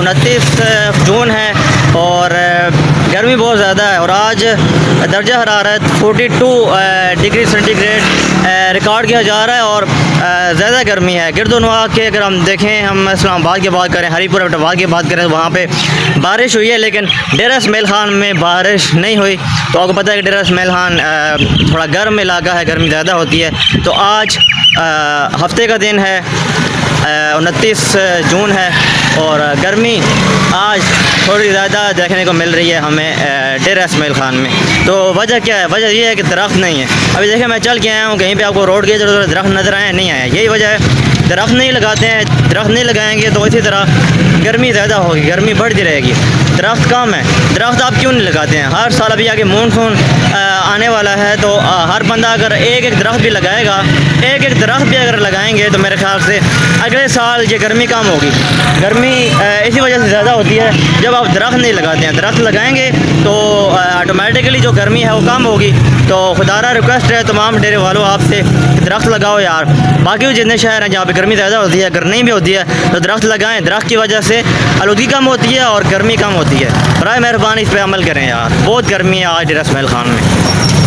29 जून है और गर्मी बहुत ज़्यादा है और आज दर्जा हरारत 42 डिग्री सेंटीग्रेड रिकॉर्ड किया जा रहा है और ज़्यादा गर्मी है। गिरदोनवा के अगर हम देखें, हम इस्लामाबाद की बात करें, हरीपुर एबटाबाद की बात करें तो वहाँ पे बारिश हुई है, लेकिन डेरा इसमाइल खान में बारिश नहीं हुई। तो आपको पता है कि डेरा इसमाइल खान थोड़ा गर्म इलाका है, गर्मी ज़्यादा होती है। तो आज हफ्ते का दिन है, 29 जून है और गर्मी आज थोड़ी ज़्यादा देखने को मिल रही है हमें डेरा इसमाइल खान में। तो वजह क्या है? वजह ये है कि दरख्त नहीं है। अभी देखिए मैं चल के आया हूँ, कहीं पे आपको रोड के जो दरख्त नज़र आए नहीं आए, यही वजह है। दरख्त नहीं लगाते हैं, दरख्त नहीं लगाएंगे तो इसी तरह गर्मी ज़्यादा होगी, गर्मी बढ़ती रहेगी। दरख्त कम है, दरख्त आप क्यों नहीं लगाते हैं? हर साल अभी आगे मानसून आने वाला है, तो हर बंदा अगर एक एक दरख्त भी लगाएगा, एक एक दरख्त भी अगर लगाएंगे तो मेरे ख्याल से अगले साल ये गर्मी कम होगी। गर्मी इसी वजह से ज़्यादा होती है जब आप दरख्त नहीं लगाते हैं। दरख्त लगाएंगे तो ऑटोमेटिकली जो गर्मी है वो कम होगी। तो खुदारा रिक्वेस्ट है तमाम डेरे वालों आपसे, दरख्त लगाओ यार। बाकी भी जितने शहर हैं जहाँ पे गर्मी ज़्यादा होती है, अगर नहीं भी होती है तो दरख्त लगाएं। दरख्त की वजह से आलूगी कम होती है और गर्मी कम होती है। बराए मेहरबानी इस पर अमल करें यार, बहुत गर्मी है आज डेरा इसमाइल खान में।